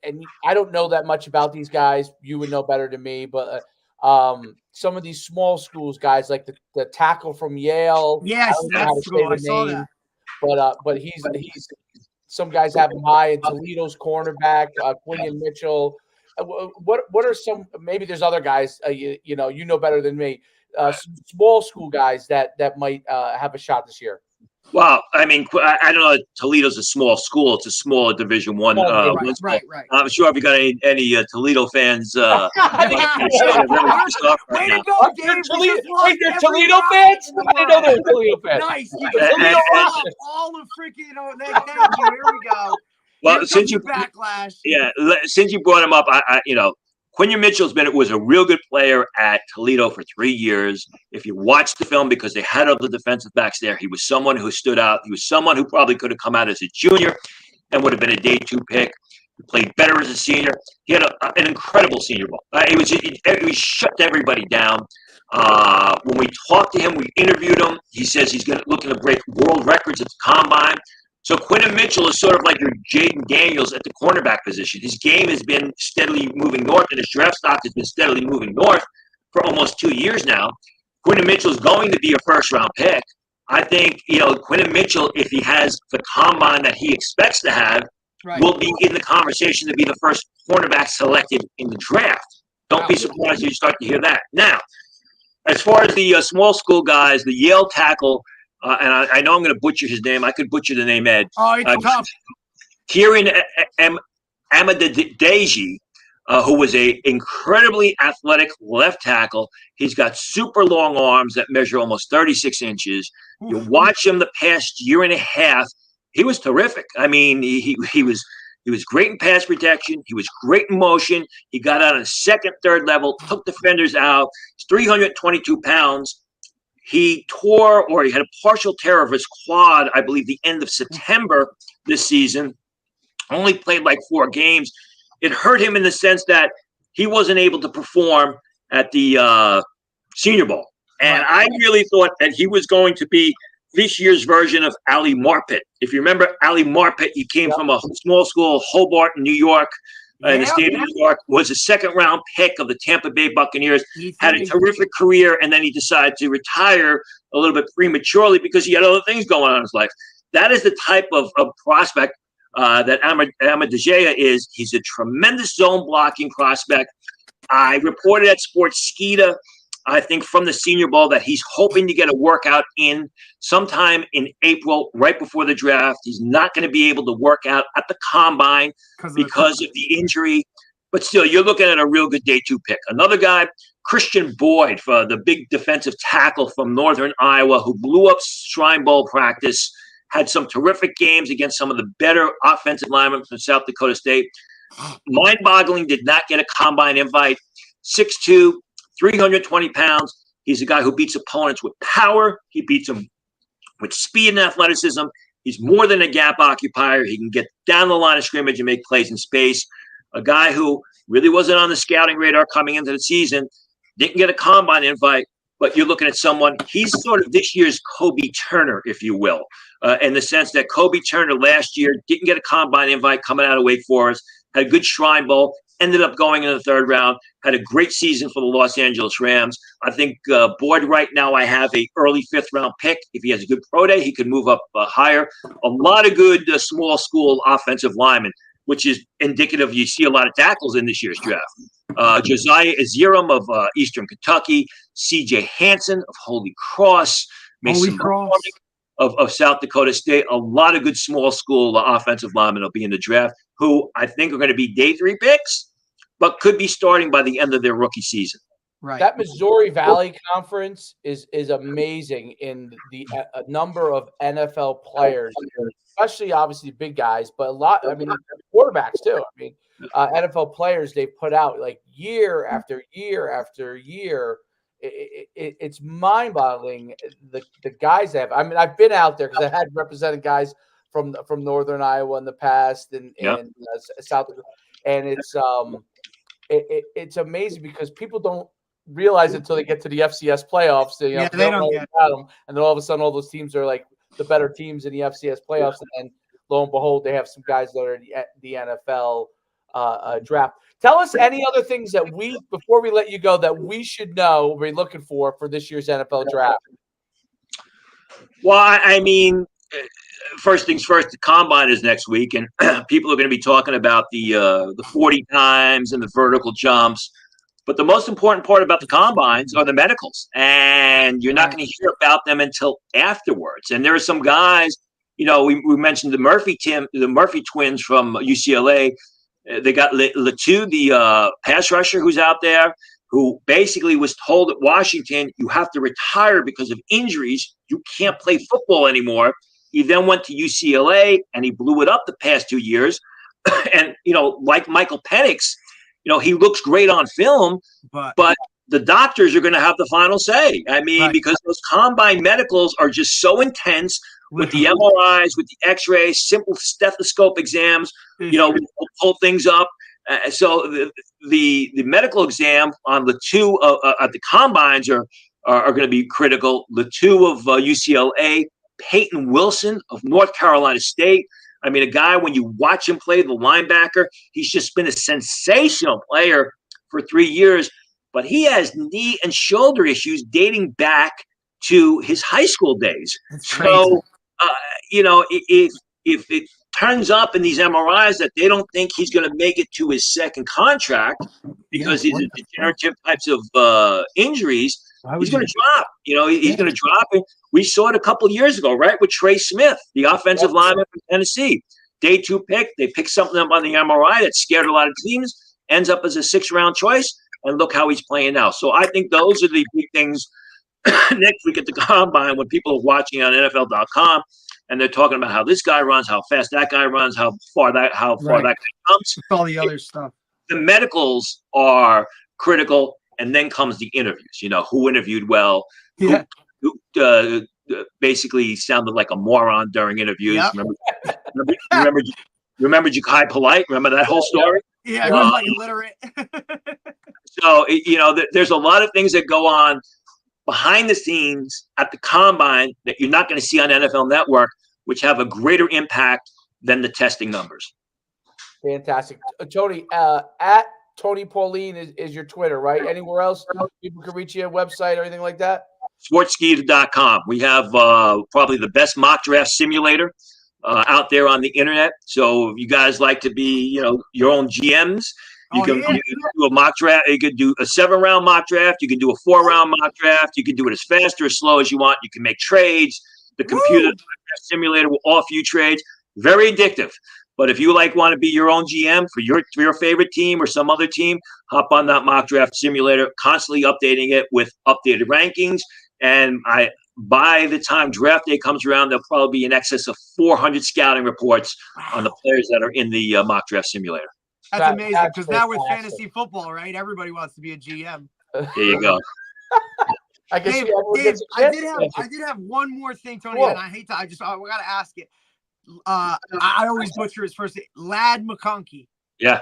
And I don't know that much about these guys. You would know better than me, but some of these small schools guys, like the tackle from Yale. Yes, that's cool. I saw that. But he's some guys have him high. And Toledo's cornerback, Quinion Mitchell. What are some? Maybe there's other guys. You know better than me. Small school guys that might have a shot this year. Well, I mean, I don't know. Toledo's a small school. It's a small Division I. Right. I'm sure if you got any Toledo fans. Way to go, Dave. They're Toledo fans? I didn't know they were Toledo fans. Nice. You can Toledo all of freaking, thank you. Here we go. Well, since you backlash. Yeah, since you brought him up, Quinion Mitchell was a real good player at Toledo for 3 years. If you watch the film, because they had other defensive backs there, he was someone who stood out. He was someone who probably could have come out as a junior and would have been a day 2 pick. He played better as a senior. He had an incredible Senior Bowl. He shut everybody down. When we talked to him, we interviewed him. He says he's looking to break world records at the combine. So Quinton Mitchell is sort of like your Jaden Daniels at the cornerback position. His game has been steadily moving north, and his draft stock has been steadily moving north for almost 2 years now. Quinton Mitchell is going to be a first-round pick. I think, Quinton Mitchell, if he has the combine that he expects to have, will be in the conversation to be the first cornerback selected in the draft. Don't be surprised if you start to hear that. Now, as far as the small school guys, the Yale tackle, and I know I'm going to butcher his name. I could butcher the name, Ed. Oh, it's tough. Kieran Amaddeji, who was a incredibly athletic left tackle. He's got super long arms that measure almost 36 inches. Oof. You watch him the past year and a half. He was terrific. I mean, he was great in pass protection. He was great in motion. He got out on the second, third level, took defenders out. He's 322 pounds. He had a partial tear of his quad, I believe, the end of September this season. Only played like 4 games. It hurt him in the sense that he wasn't able to perform at the Senior Bowl. And I really thought that he was going to be this year's version of Ali Marpet. If you remember Ali Marpet, he came from a small school, Hobart, New York, in the state of New York, was a second-round pick of the Tampa Bay Buccaneers, had a terrific career, and then he decided to retire a little bit prematurely because he had other things going on in his life. That is the type of prospect that Amaddeji is. He's a tremendous zone blocking prospect. I reported at Sportskeeda, I think from the Senior Bowl, that he's hoping to get a workout in sometime in April, right before the draft. He's not going to be able to work out at the combine because of the injury. But still, you're looking at a real good day 2 pick. Another guy, Christian Boyd, for the big defensive tackle from Northern Iowa, who blew up Shrine Bowl practice, had some terrific games against some of the better offensive linemen from South Dakota State. Mind-boggling, did not get a combine invite. 6'2", 320 pounds. He's a guy who beats opponents with power. He beats them with speed and athleticism. He's more than a gap occupier. He can get down the line of scrimmage and make plays in space. A guy who really wasn't on the scouting radar coming into the season. Didn't get a combine invite, but you're looking at someone, he's sort of this year's Kobe Turner, if you will, in the sense that Kobe Turner last year didn't get a combine invite coming out of Wake Forest, had a good Shrine Bowl, ended up going in the 3rd round, had a great season for the Los Angeles Rams. I think Boyd right now, I have a early 5th round pick. If he has a good pro day, he could move up higher. A lot of good small school offensive linemen, which is indicative. You see a lot of tackles in this year's draft. Josiah Aziram of Eastern Kentucky, C.J. Hansen of Holy Cross, Mason of South Dakota State. A lot of good small school offensive linemen will be in the draft, who I think are going to be day 3 picks, but could be starting by the end of their rookie season. Right. That Missouri Valley Conference is amazing in the number of NFL players, especially obviously big guys, but a lot. I mean, quarterbacks too. I mean, NFL players they put out like year after year after year. It's mind-boggling the guys they have. I mean, I've been out there because I had represented guys from Northern Iowa in the past and South, and it's amazing because people don't realize it until they get to the FCS playoffs. They don't get them, and then all of a sudden, all those teams are like the better teams in the FCS playoffs, and then lo and behold, they have some guys that are in the NFL draft. Tell us any other things that before we let you go, that we should know we're looking for this year's NFL draft. Well, I mean, first things first, the combine is next week, and people are going to be talking about the 40 times and the vertical jumps. But the most important part about the combines are the medicals, and you're not going to hear about them until afterwards. And there are some guys, we mentioned the Murphy twins from UCLA. They got Latu, the pass rusher who's out there, who basically was told at Washington, you have to retire because of injuries. You can't play football anymore. He then went to UCLA, and he blew it up the past 2 years. And, like Michael Penix, he looks great on film, but the doctors are going to have the final say. I mean, because those combine medicals are just so intense with the MRIs, with the X-rays, simple stethoscope exams. We'll pull things up. So the medical exam on the two at the combines are going to be critical. The two of UCLA, Peyton Wilson of North Carolina State. I mean, a guy, when you watch him play, the linebacker, he's just been a sensational player for 3 years. But he has knee and shoulder issues dating back to his high school days. So, if it turns up in these MRIs that they don't think he's going to make it to his second contract because he's a degenerative types of injuries, he's going to drop. He's going to drop. And we saw it a couple of years ago, right, with Trey Smith, the offensive lineman from Tennessee. Day 2 pick. They picked something up on the MRI that scared a lot of teams, ends up as a 6th-round choice, and look how he's playing now. So I think those are the big things next week at the Combine when people are watching on NFL.com and they're talking about how this guy runs, how fast that guy runs, how far that guy comes. All the other stuff. The medicals are critical, and then comes the interviews. Who interviewed well, who basically sounded like a moron during interviews. Yep. Remember Ja'Kai Polite? Remember that whole story? Yeah, he was like illiterate. So, there's a lot of things that go on behind the scenes at the Combine that you're not going to see on NFL Network, which have a greater impact than the testing numbers. Fantastic. Tony, at Tony Pauline is your Twitter, right? Anywhere else people can reach you, a website or anything like that? Sportskeeda.com. We have probably the best mock draft simulator out there on the internet. So if you guys like to be, your own GMs, you can do a mock draft. You can do a 7-round mock draft. You can do a 4-round mock draft. You can do it as fast or as slow as you want. You can make trades. The computer simulator will offer you trades. Very addictive. But if you want to be your own GM for your favorite team or some other team, hop on that mock draft simulator, constantly updating it with updated rankings. And by the time draft day comes around, there'll probably be in excess of 400 scouting reports on the players that are in the mock draft simulator. That's amazing, because now with fantasy football, right, everybody wants to be a GM. There you go. Dave, I did have one more thing, Tony, and I hate to, I got to ask it. I always butcher his first name, Ladd McConkey. Yeah.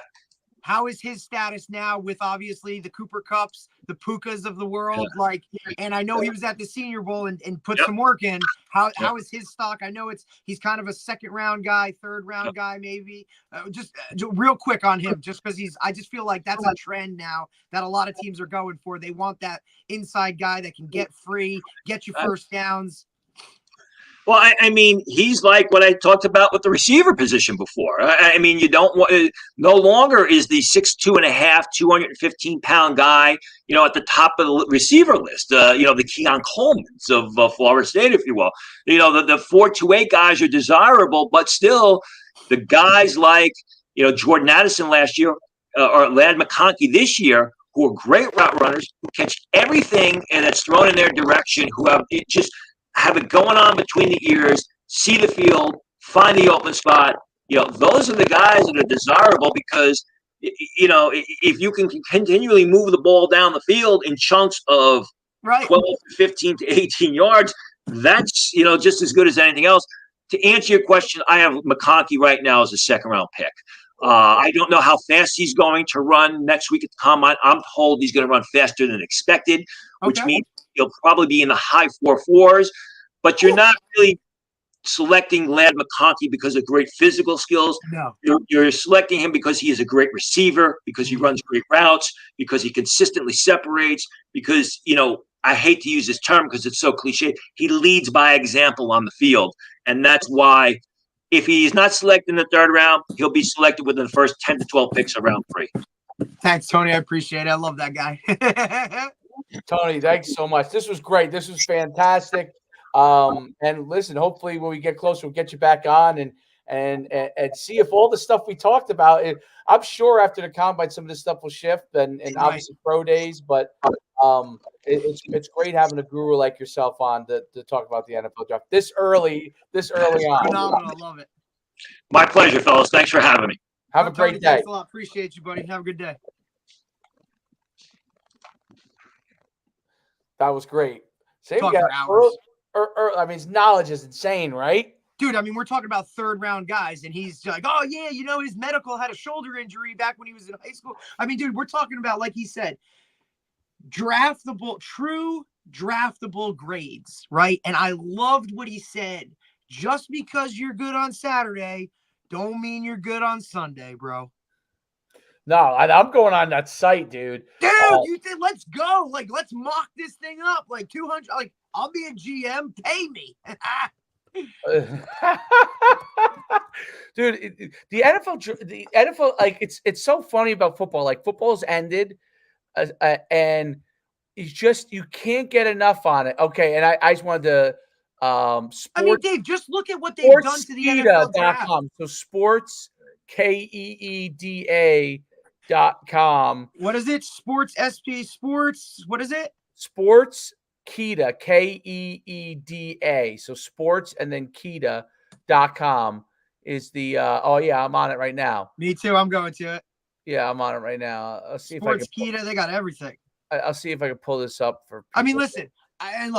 How is his status now with obviously the Cooper Kupps, the Pukas of the world? And I know he was at the Senior Bowl and put some work in. How is his stock? I know he's kind of a 2nd-round guy, 3rd-round guy, maybe. Just real quick on him, just because I just feel like that's a trend now that a lot of teams are going for. They want that inside guy that can get free, get you first downs. Well, I mean, he's like what I talked about with the receiver position before. I mean, you don't want no longer is the 6'2.5", 215-pound guy, at the top of the receiver list. The Keon Coleman's of Florida State, if you will. The 4'2'8" guys are desirable, but still, the guys like Jordan Addison last year or Ladd McConkey this year, who are great route runners, who catch everything and that's thrown in their direction, who have it going on between the ears, see the field, find the open spot. Those are the guys that are desirable because, if you can continually move the ball down the field in chunks of 12 to 15 to 18 yards, that's, just as good as anything else. To answer your question, I have McConkey right now as a 2nd-round pick. I don't know how fast he's going to run next week at the Combine. I'm told he's going to run faster than expected, which means he'll probably be in the high 4.4s, but you're not really selecting Ladd McConkey because of great physical skills. No. You're selecting him because he is a great receiver, because he runs great routes, because he consistently separates, because, I hate to use this term because it's so cliche, he leads by example on the field. And that's why if he's not selected in the 3rd round, he'll be selected within the first 10 to 12 picks of round 3. Thanks, Tony. I appreciate it. I love that guy. Tony, thanks so much. This was great. This was fantastic. And listen, hopefully when we get closer, we'll get you back on and see if all the stuff we talked about, I'm sure after the Combine, some of this stuff will shift and obviously pro days, but it's great having a guru like yourself on to talk about the NFL draft this early on. Phenomenal. I love it. My pleasure, fellas. Thanks for having me. Have a great day. Thanks a lot. Appreciate you, buddy. Have a good day. That was great. Same Talk guy. for hours. I mean, his knowledge is insane, right? Dude, I mean, we're talking about third-round guys, and he's like, oh, yeah, his medical had a shoulder injury back when he was in high school. I mean, dude, we're talking about, like he said, true draftable grades, right? And I loved what he said. Just because you're good on Saturday, don't mean you're good on Sunday, bro. No, I'm going on that site, dude. Dude, you said let's go. Like, let's mock this thing up. Like 200. Like, I'll be a GM. Pay me. Dude, the NFL, like it's so funny about football. Like football's ended, and you can't get enough on it. Okay, and I just wanted to sports. I mean, Dave, just look at what they've done to the NFL draft. So sports KEEDA.com. What is it? Sports SP Sports. What is it? Sports Keeda, KEEDA. So sports and then Keeda.com is the oh yeah, I'm on it right now. Me too. I'm going to it. Yeah, I'm on it right now. I'll see Sports if I can Keeda, they got everything. I'll see if I can pull this up for people. I mean, listen, I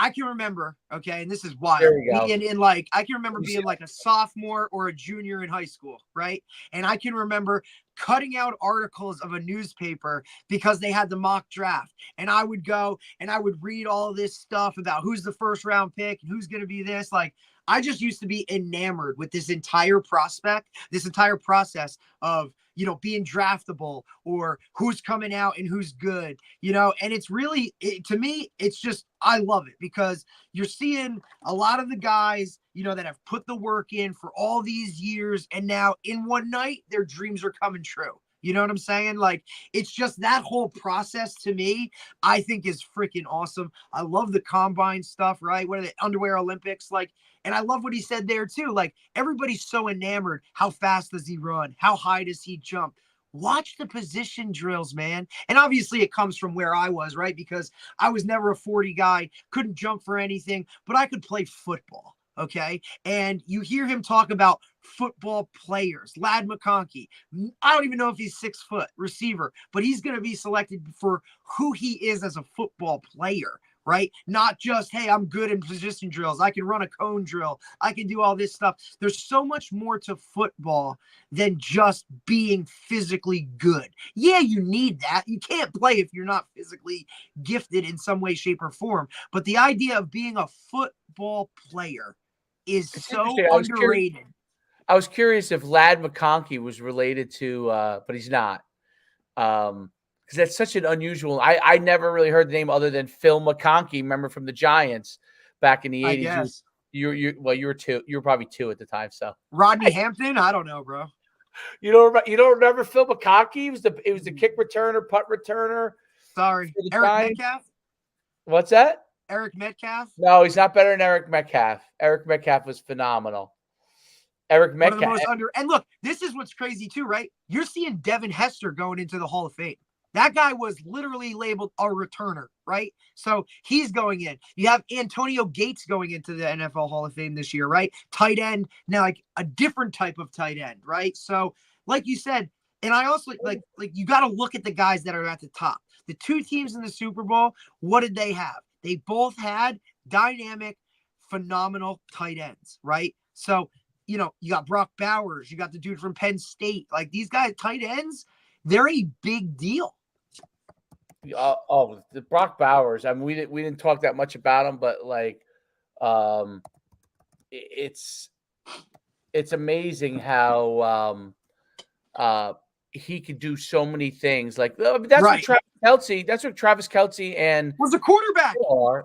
can remember, okay, and this is wild. There we go. I can remember being like a sophomore or a junior in high school, right? And I can remember cutting out articles of a newspaper because they had the mock draft. And I would go and I would read all this stuff about who's the first round pick and who's going to be this. Like, I just used to be enamored with this entire prospect, this entire process of, being draftable or who's coming out and who's good, and it's really, to me, it's just, I love it because you're seeing a lot of the guys, that have put the work in for all these years. And now in one night, their dreams are coming true. You know what I'm saying? Like, it's just that whole process to me, I think is freaking awesome. I love the combine stuff, right? What are they, underwear Olympics? Like, and I love what he said there too. Like, everybody's so enamored. How fast does he run? How high does he jump? Watch the position drills, man. And obviously it comes from where I was, right? Because I was never a 40 guy, couldn't jump for anything, but I could play football. Okay. And you hear him talk about football players, Lad McConkey. I don't even know if he's 6 foot receiver, but he's going to be selected for who he is as a football player, right? Not just, hey, I'm good in position drills. I can run a cone drill. I can do all this stuff. There's so much more to football than just being physically good. Yeah, you need that. You can't play if you're not physically gifted in some way, shape, or form. But the idea of being a football player is so underrated. I was curious if Lad McConkey was related to, but he's not. Because that's such an unusual. I never really heard the name other than Phil McConkey. Remember from the Giants back in the 80s? Yes. You were 2. You were probably 2 at the time. So Rodney Hampton, I don't know, bro. You don't remember Phil McConkey? It was the kick returner, punt returner. Sorry, Eric Metcalf. What's that? Eric Metcalf? No, he's not better than Eric Metcalf. Eric Metcalf was phenomenal. Eric Metcalf. And look, this is what's crazy too, right? You're seeing Devin Hester going into the Hall of Fame. That guy was literally labeled a returner, right? So he's going in. You have Antonio Gates going into the NFL Hall of Fame this year, right? Tight end, now like a different type of tight end, right? So like you said, and I also like you got to look at the guys that are at the top. The 2 teams in the Super Bowl, what did they have? They both had dynamic, phenomenal tight ends, right? So, you got Brock Bowers, you got the dude from Penn State. Like, these guys, tight ends, they're a big deal. The Brock Bowers. I mean, we didn't talk that much about him, but like, it's amazing how he could do so many things. Like, that's right. That's what Travis Kelce and was a quarterback.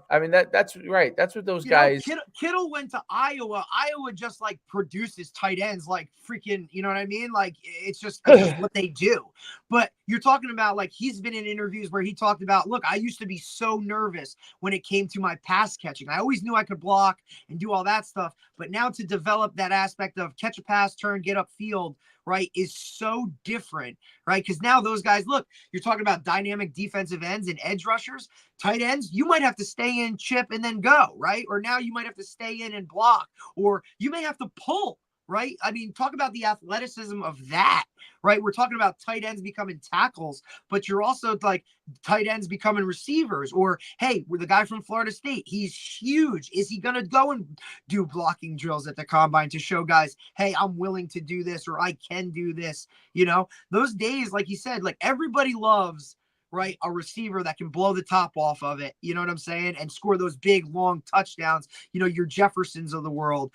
I mean, that's right. That's what those guys. Kittle went to Iowa. Iowa just like produces tight ends like freaking, you know what I mean? Like, it's just what they do. But you're talking about, like, he's been in interviews where he talked about, look, I used to be so nervous when it came to my pass catching. I always knew I could block and do all that stuff. But now to develop that aspect of catch a pass, turn, get upfield, right, is so different, right? Because now those guys, look, you're talking about dynamic defensive ends and edge rushers, tight ends, you might have to stay in, chip, and then go, right? Or now you might have to stay in and block, or you may have to pull, right? I mean, talk about the athleticism of that, right? We're talking about tight ends becoming tackles, but you're also like tight ends becoming receivers. Or, hey, we're the guy from Florida State. He's huge. Is he going to go and do blocking drills at the combine to show guys, hey, I'm willing to do this, or I can do this? You know, those days, like you said, like everybody loves, right, a receiver that can blow the top off of it, you know what I'm saying, and score those big long touchdowns, you know, your Jeffersons of the world.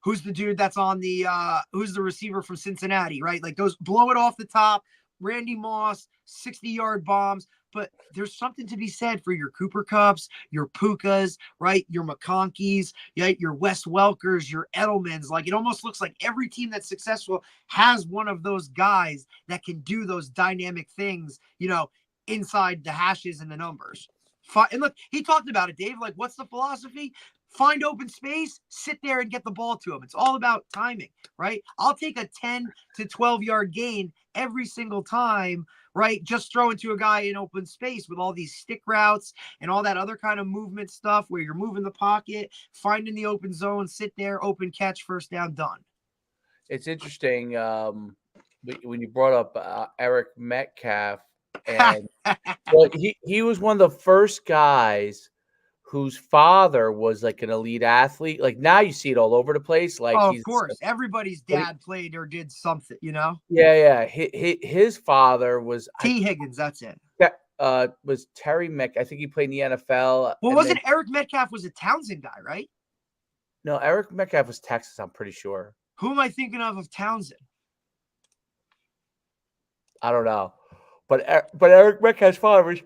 Who's the dude that's on the who's the receiver from Cincinnati, right? Like those blow it off the top, Randy Moss, 60-yard bombs. But there's something to be said for your Cooper Kupps, your Pukas, right? Your McConkeys, right? Your Wes Welkers, your Edelmans. Like, it almost looks like every team that's successful has one of those guys that can do those dynamic things, you know, inside the hashes and the numbers. And look, he talked about it, Dave. Like, what's the philosophy? Find open space, sit there and get the ball to him. It's all about timing, right? I'll take a 10 to 12-yard gain every single time, right? Just throw it to a guy in open space with all these stick routes and all that other kind of movement stuff where you're moving the pocket, finding the open zone, sit there, open catch, first down, done. It's interesting when you brought up Eric Metcalf, and well, he was one of the first guys whose father was like an elite athlete. Like now you see it all over the place. Like of course, everybody's dad played or did something, you know? Yeah. His father was T. Higgins. That's it. Was Terry Metcalf. I think he played in the NFL. Well, wasn't Eric Metcalf was a Townsend guy, right? No, Eric Metcalf was Texas, I'm pretty sure. Who am I thinking of Townsend? I don't know. But Eric Metcalf's father was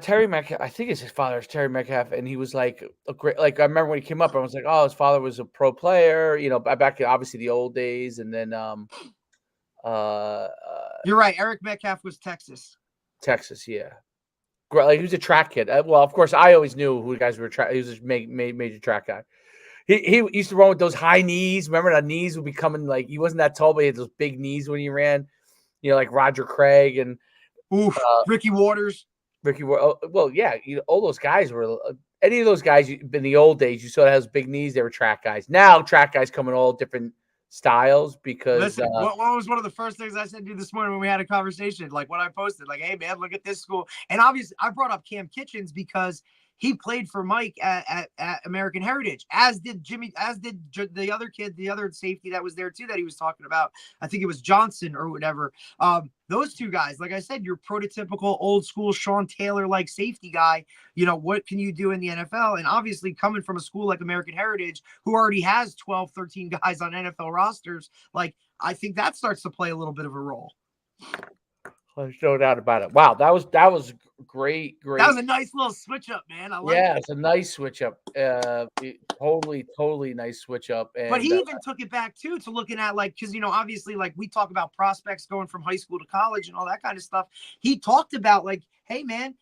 Terry Metcalf. I think his father is Terry Metcalf, and he was like a great. Like I remember when he came up, I was like, "Oh, his father was a pro player." You know, back in obviously the old days, and then you're right. Eric Metcalf was Texas. Texas, yeah. Like he was a track kid. Well, of course, I always knew who the guys were. He was a major track guy. He used to run with those high knees. Remember, the knees would be coming like he wasn't that tall, but he had those big knees when he ran. You know, like Roger Craig and Ricky Waters. Well, yeah, all those guys were any of those guys in the old days. You saw that has big knees. They were track guys. Now track guys come in all different styles because. Listen, what was one of the first things I said to you this morning when we had a conversation? Like when I posted, like, "Hey man, look at this school." And obviously, I brought up Cam Kitchens because he played for Mike at American Heritage, as did Jimmy, as did the other kid, the other safety that was there too that he was talking about. I think it was Johnson or whatever. Those two guys, like I said, your prototypical old school Sean Taylor-like safety guy. You know, what can you do in the NFL? And obviously coming from a school like American Heritage, who already has 12, 13 guys on NFL rosters, like I think that starts to play a little bit of a role. There's no doubt about it. Wow, that was great. That was a nice little switch up, man. I like it's a nice switch up. Totally nice switch up. And, but he even took it back too to looking at like, because you know, obviously, like we talk about prospects going from high school to college and all that kind of stuff. He talked about like, hey man,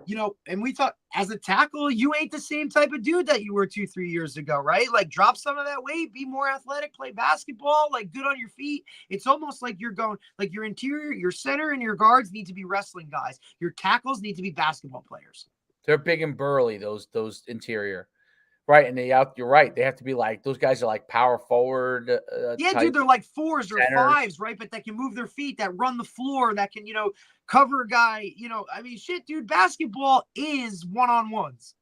you know, and we thought as a tackle, you ain't the same type of dude that you were 2-3 years ago, right? Like drop some of that weight, be more athletic, play basketball, like good on your feet. It's almost like you're going, like your interior, your center and your guards need to be wrestling guys. Your tackles need to be basketball players. They're big and burly, those interior. Right, and you're right. They have to be like those guys are like power forward. Dude, they're like 4s or 5s, right? But that can move their feet, that run the floor, that can, you know, cover a guy. You know, I mean, shit, dude. Basketball is one-on-ones.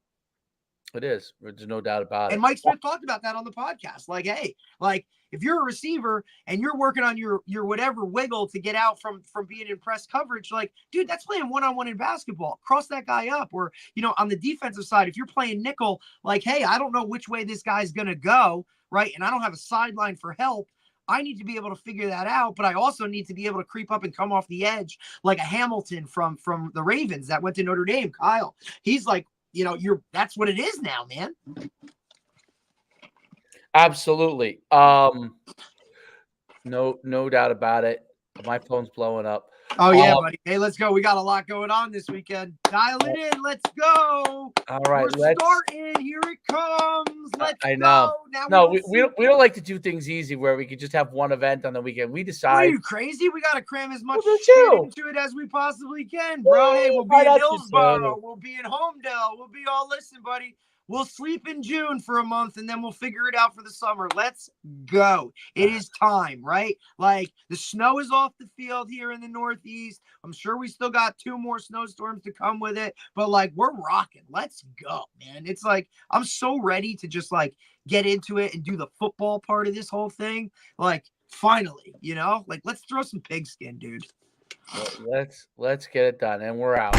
It is. There's no doubt about it. And Mike Smith talked about that on the podcast. Like, hey, like if you're a receiver and you're working on your whatever wiggle to get out from being in press coverage, like, dude, that's playing one-on-one in basketball. Cross that guy up. Or, you know, on the defensive side, if you're playing nickel, like, hey, I don't know which way this guy's going to go, right? And I don't have a sideline for help. I need to be able to figure that out, but I also need to be able to creep up and come off the edge like a Hamilton from the Ravens that went to Notre Dame, Kyle. He's like, you know, that's what it is now, man. Absolutely. No doubt about it. My phone's blowing up. Oh yeah, buddy. Hey, let's go. We got a lot going on this weekend. Dial it in. Let's go. All right, we're starting. Here it comes. Let's I know. Go. Now we don't like to do things easy where we could just have one event on the weekend. We decide. Are you crazy? We got to cram as much shit into it as we possibly can, bro. Hey, we'll be in Hillsborough. We'll be in Homedale. We'll be all listen, buddy. We'll sleep in June for a month and then we'll figure it out for the summer. Let's go. It is time, right? Like the snow is off the field here in the Northeast. I'm sure we still got 2 more snowstorms to come with it, but like we're rocking. Let's go, man. It's like I'm so ready to just like get into it and do the football part of this whole thing. Like finally, like let's throw some pigskin, dude. Let's get it done, and we're out.